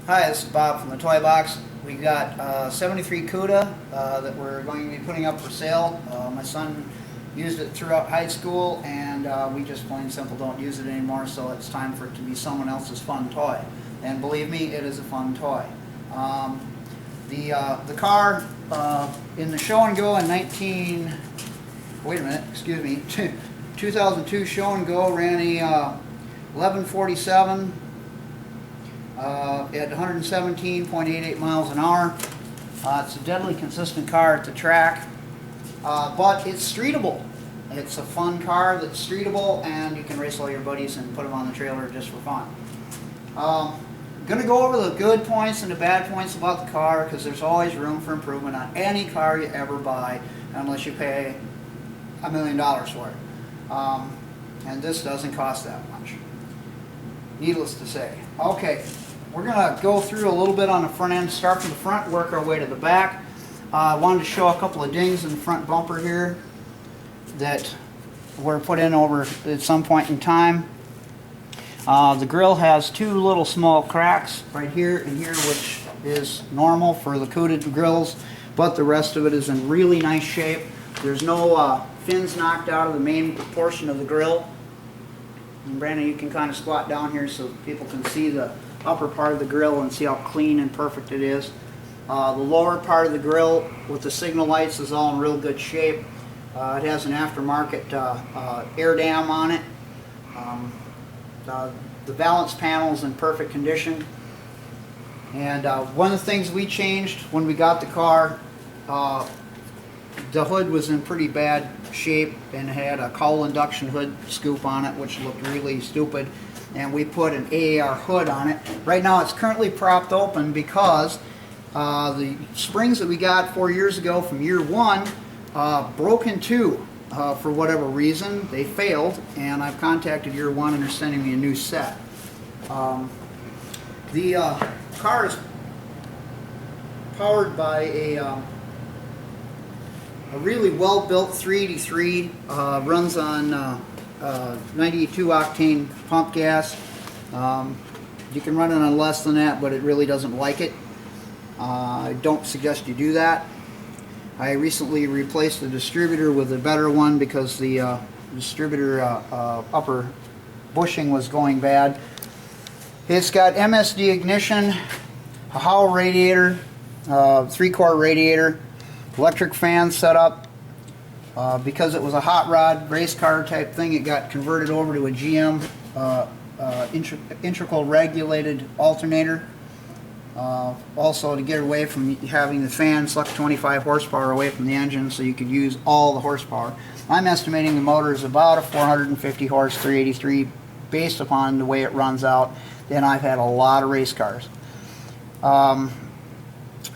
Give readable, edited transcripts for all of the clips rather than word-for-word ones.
Hi, this is Bob from the Toy Box. We got 73 Cuda that we're going to be putting up for sale. My son used it throughout high school, and we just plain simple don't use it anymore, so it's time for it to be someone else's fun toy. And believe me, it is a fun toy. The car in the show and go in 2002 show and go ran a 1147 at 117.88 miles an hour. It's a deadly consistent car at the track, but it's streetable. It's a fun car that's streetable, and you can race all your buddies and put them on the trailer just for fun. I'm going to go over the good points and the bad points about the car, because there's always room for improvement on any car you ever buy, unless you pay $1 million for it. And this doesn't cost that much, needless to say. Okay, we're going to go through a little bit on the front end, start from the front, work our way to the back. I wanted to show a couple of dings in the front bumper here that were put in over at some point in time. The grill has two little small cracks right here and here, which is normal for the Cuda grills, but the rest of it is in really nice shape. There's no fins knocked out of the main portion of the grill. And Brandon, you can kind of squat down here so people can see the upper part of the grill and see how clean and perfect it is. The lower part of the grill with the signal lights is all in real good shape. It has an aftermarket air dam on it. The balance panel is in perfect condition. And one of the things we changed when we got the car, the hood was in pretty bad shape and had a cowl induction hood scoop on it, which looked really stupid, and we put an AAR hood on it. Right now it's currently propped open because the springs that we got 4 years ago from year one broke in two for whatever reason. They failed, and I've contacted year one and they're sending me a new set. The car is powered by a really well-built 383, runs on 92 octane pump gas. You can run it on less than that, but it really doesn't like it. I don't suggest you do that. I recently replaced the distributor with a better one because the distributor upper bushing was going bad. It's got MSD ignition, a Howell radiator, 3-core radiator, electric fan set up. Because it was a hot rod race car type thing, it got converted over to a GM integral regulated alternator. Also, to get away from having the fan suck 25 horsepower away from the engine, so you could use all the horsepower. I'm estimating the motor is about a 450 horse 383 based upon the way it runs out. Then I've had a lot of race cars.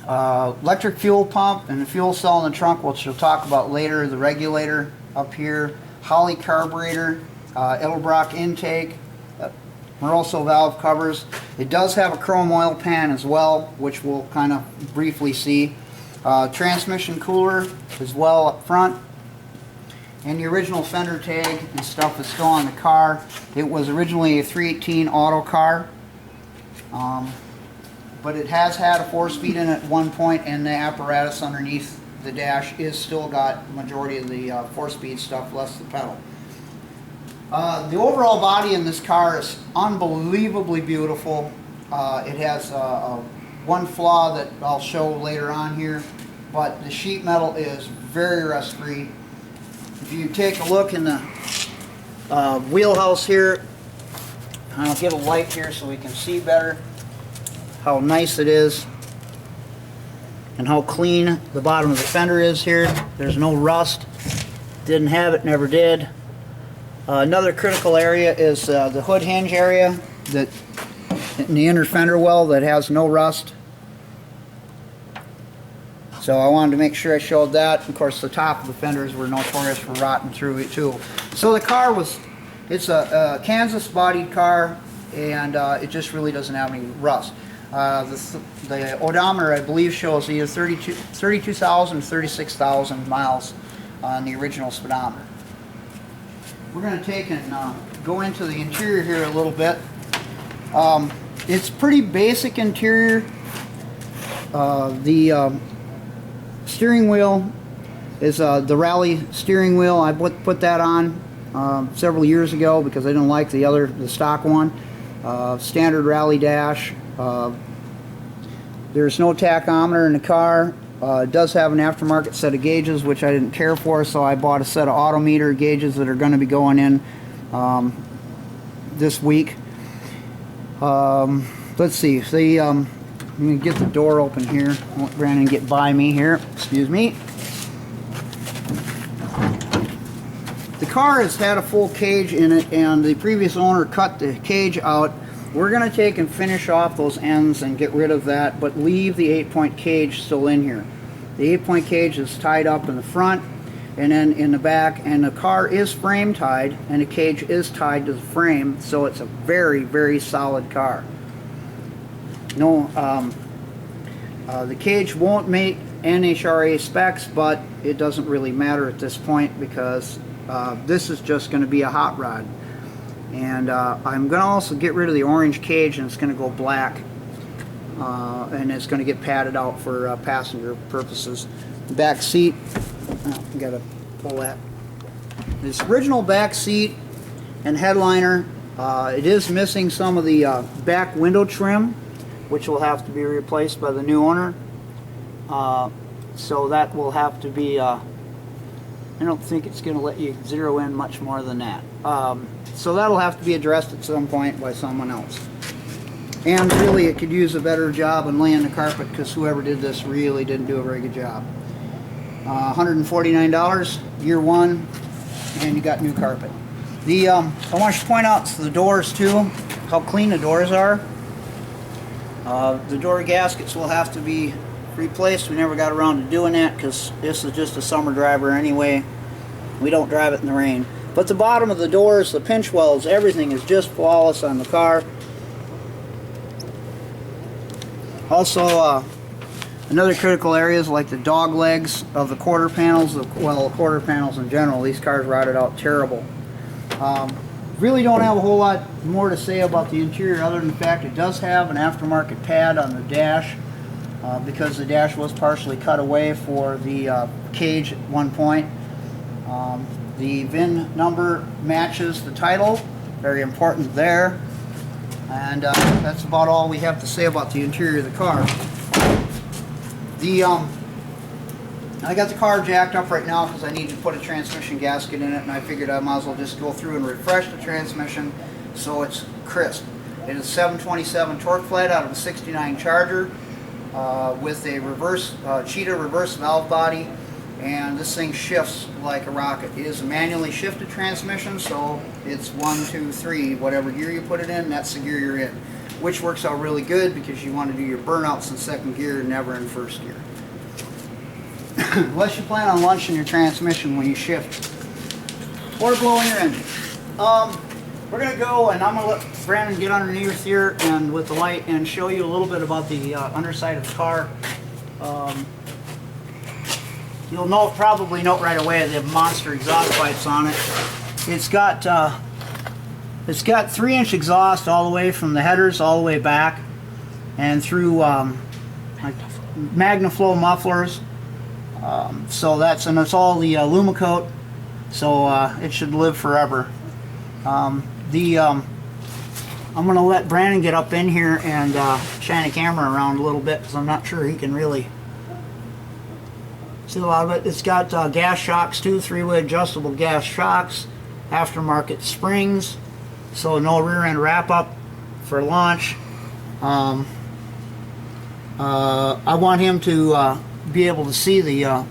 Electric fuel pump and the fuel cell in the trunk, which we'll talk about later. The regulator up here, Holley carburetor, Edelbrock intake, Moroso valve covers. It does have a chrome oil pan as well, which we'll kind of briefly see. Transmission cooler as well up front. And the original fender tag and stuff is still on the car. It was originally a 318 auto car. But it has had a 4-speed in at one point, and the apparatus underneath the dash is still got the majority of the 4-speed stuff, less the pedal. The overall body in this car is unbelievably beautiful. It has one flaw that I'll show later on here, but the sheet metal is very rust-free. If you take a look in the wheelhouse here, I'll get a light here so we can see better how nice it is and how clean the bottom of the fender is here. There's no rust. Didn't have it, never did. Another critical area is the hood hinge area that in the inner fender well that has no rust. So I wanted to make sure I showed that. Of course, the top of the fenders were notorious for rotting through it too. So the car it's a Kansas bodied car, and it just really doesn't have any rust. The odometer, I believe, shows either 32,000 or 36,000 miles on the original speedometer. We're going to take and go into the interior here a little bit. It's pretty basic interior. The steering wheel is the Rally steering wheel. I put that on several years ago because I didn't like the stock one. Standard Rally dash. There's no tachometer in the car. It does have an aftermarket set of gauges, which I didn't care for, so I bought a set of autometer gauges that are going to be going in this week. Let's see. I'm going to get the door open here. I want Brandon to get by me here. Excuse me. The car has had a full cage in it, and the previous owner cut the cage out. We're going to take and finish off those ends and get rid of that, but leave the 8-point cage still in here. The 8-point cage is tied up in the front and then in the back, and the car is frame tied, and the cage is tied to the frame, so it's a very, very solid car. No, the cage won't make NHRA specs, but it doesn't really matter at this point because this is just going to be a hot rod. And I'm going to also get rid of the orange cage, and it's going to go black, and it's going to get padded out for passenger purposes. The back seat, I got to pull that. This original back seat and headliner, it is missing some of the back window trim, which will have to be replaced by the new owner. So that will have to be, I don't think it's going to let you zero in much more than that. So that'll have to be addressed at some point by someone else. And really it could use a better job in laying the carpet because whoever did this really didn't do a very good job. $149, year one, and you got new carpet. I want to point out the doors too, how clean the doors are. The door gaskets will have to be replaced. We never got around to doing that because this is just a summer driver anyway. We don't drive it in the rain. But the bottom of the doors, the pinch welds, everything is just flawless on the car. Also, another critical area is like the dog legs of the quarter panels, well, quarter panels in general. These cars rotted out terrible. Really don't have a whole lot more to say about the interior other than the fact it does have an aftermarket pad on the dash because the dash was partially cut away for the cage at one point. The VIN number matches the title, very important there. And that's about all we have to say about the interior of the car. I got the car jacked up right now because I need to put a transmission gasket in it, and I figured I might as well just go through and refresh the transmission so it's crisp. It is 727 torque flat out of a 69 Charger with a cheetah reverse valve body, and this thing shifts like a rocket. It is a manually shifted transmission, so it's 1, 2, 3, whatever gear you put it in, that's the gear you're in, which works out really good because you want to do your burnouts in second gear, never in first gear. Unless you plan on launching your transmission when you shift or blowing your engine. We're going to go, and I'm going to let Brandon get underneath here and with the light and show you a little bit about the underside of the car. You'll probably note right away they have monster exhaust pipes on it. It's got 3-inch exhaust all the way from the headers all the way back, and through like MagnaFlow mufflers. So it's all the Lumicoat, so it should live forever. I'm going to let Brandon get up in here and shine the camera around a little bit because I'm not sure he can really see a lot of it. It's got gas shocks too, 3-way adjustable gas shocks, aftermarket springs, so no rear end wrap up for launch. I want him to be able to see the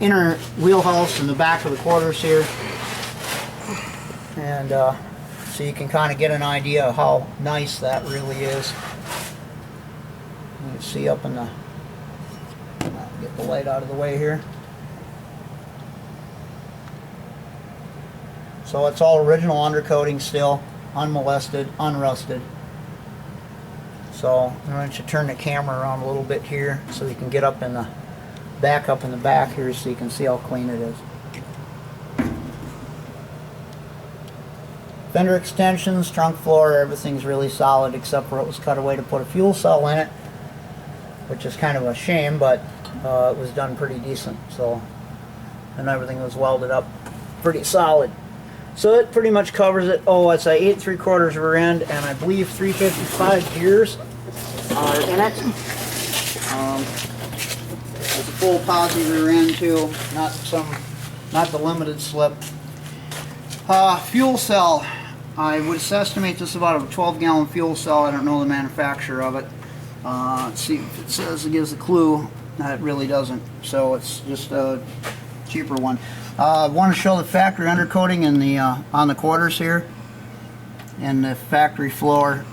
inner wheelhouse and the back of the quarters here, and so you can kind of get an idea of how nice that really is. You can see up in the, get the light out of the way here. So it's all original undercoating still, unmolested, unrusted. So I'm going to turn the camera around a little bit here so you can get up in the back here so you can see how clean it is. Fender extensions, trunk floor, everything's really solid except where it was cut away to put a fuel cell in it, which is kind of a shame, but it was done pretty decent. So, and everything was welded up pretty solid. So it pretty much covers it. Oh, it's a 8 3/4 rear end, and I believe 355 gears are in it. It's a full posi rear end too, not the limited slip. Fuel cell. I would estimate this about a 12-gallon fuel cell. I don't know the manufacturer of it. Let's see if it says it gives a clue. It really doesn't. So it's just a cheaper one. I want to show the factory undercoating in the on the quarters here, and the factory floor.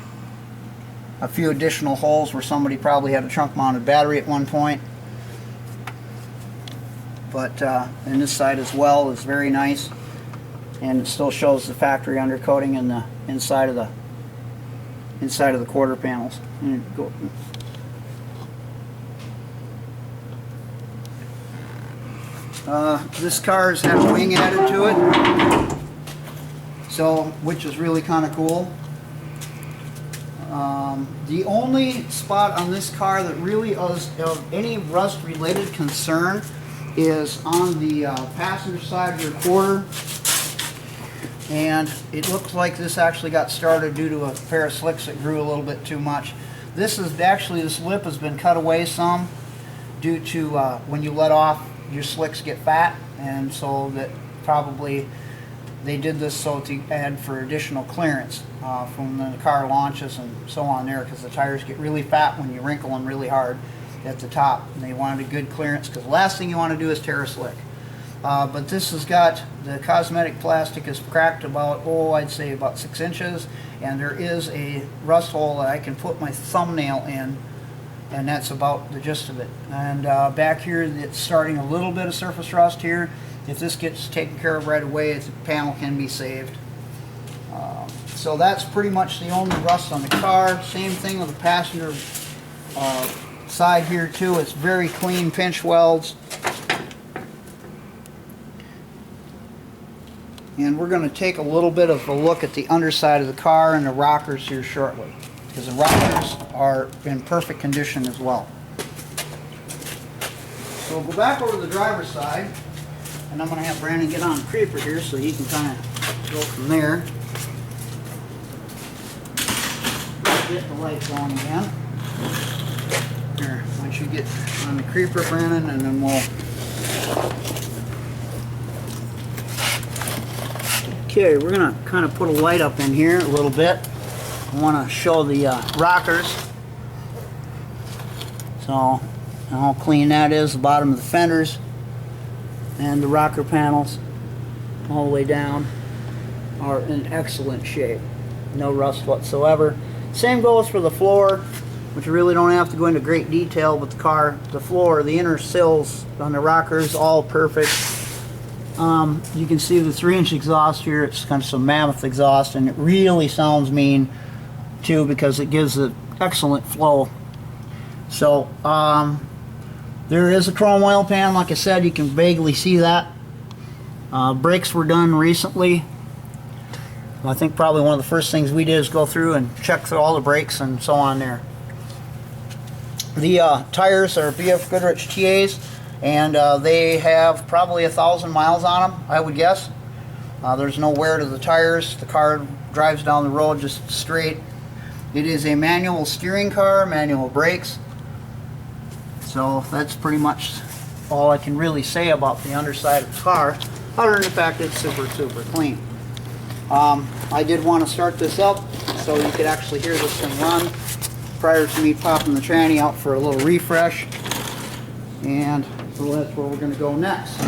A few additional holes where somebody probably had a trunk-mounted battery at one point. But and this side as well is very nice, and it still shows the factory undercoating in the inside of the quarter panels. This car's had a wing added to it, so which is really kind of cool. The only spot on this car that really is of any rust related concern is on the passenger side of your quarter, and it looks like this actually got started due to a pair of slicks that grew a little bit too much. This lip has been cut away some due to when you let off, your slicks get fat, and so that probably they did this so to add for additional clearance from when the car launches and so on there, because the tires get really fat when you wrinkle them really hard at the top, and they wanted a good clearance, because the last thing you want to do is tear a slick. But this has got, the cosmetic plastic is cracked about, oh, I'd say about 6 inches, and there is a rust hole that I can put my thumbnail in, and that's about the gist of it. And back here, it's starting a little bit of surface rust here. If this gets taken care of right away, the panel can be saved. So that's pretty much the only rust on the car. Same thing with the passenger side here too. It's very clean pinch welds. And we're going to take a little bit of a look at the underside of the car and the rockers here shortly, because the rockers are in perfect condition as well. So we'll go back over to the driver's side, and I'm going to have Brandon get on the creeper here so he can kind of go from there. Get the lights on again. Here, why don't you get on the creeper, Brandon, and then we'll... Okay, we're going to kind of put a light up in here a little bit. I want to show the rockers. So, how clean that is. The bottom of the fenders and the rocker panels all the way down are in excellent shape. No rust whatsoever. Same goes for the floor, which you really don't have to go into great detail, but the floor, the inner sills on the rockers, all perfect. You can see the 3-inch exhaust here. It's kind of some mammoth exhaust, and it really sounds mean too, because it gives an excellent flow. So there is a chrome oil pan. Like I said, you can vaguely see that. Brakes were done recently. I think probably one of the first things we did is go through and check through all the brakes and so on there. The tires are BF Goodrich TAs, and they have probably 1,000 miles on them, I would guess. There's no wear to the tires. The car drives down the road just straight. It is a manual steering car, manual brakes. So that's pretty much all I can really say about the underside of the car, other than the fact that it's super, super clean. I did want to start this up so you could actually hear this thing run prior to me popping the tranny out for a little refresh. And so that's where we're going to go next.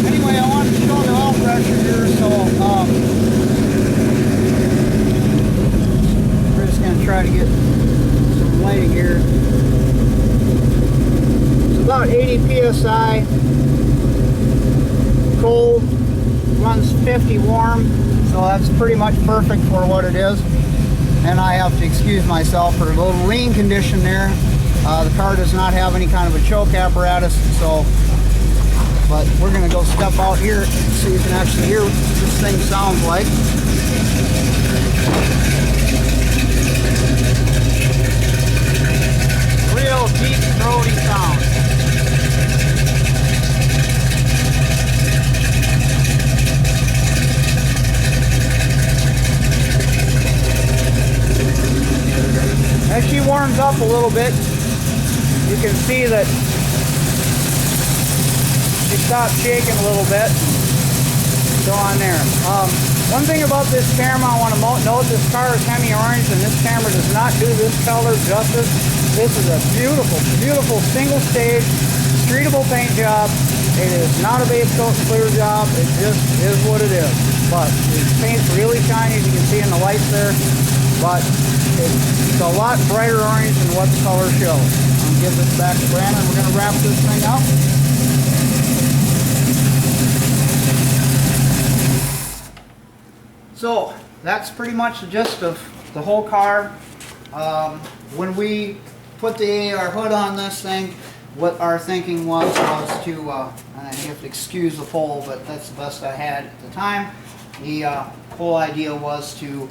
Anyway, I wanted to show the about 80 psi. Cold, runs 50 warm, so that's pretty much perfect for what it is. And I have to excuse myself for a little lean condition there. The car does not have any kind of a choke apparatus, so, but we're going to go step out here so you can actually hear what this thing sounds like. Real deep throaty sound. As she warms up a little bit, you can see that she stopped shaking a little bit. So on there. One thing about this camera I want to note, this car is Hemi orange, and this camera does not do this color justice. This is a beautiful, beautiful single stage, streetable paint job. It is not a base coat clear job. It just is what it is. But the paint's really shiny, as you can see in the lights there. But it's a lot brighter orange than what the color shows. I'm going to give this back to Brandon. We're going to wrap this thing up. So that's pretty much the gist of the whole car. When we put the AAR hood on this thing, what our thinking was to, and I have to excuse the poll, but that's the best I had at the time. The whole idea was to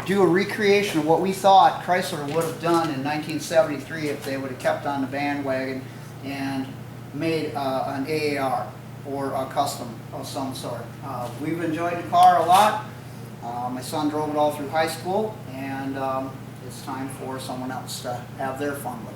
do a recreation of what we thought Chrysler would have done in 1973 if they would have kept on the bandwagon and made an AAR or a custom of some sort. We've enjoyed the car a lot. My son drove it all through high school, and it's time for someone else to have their fun with it.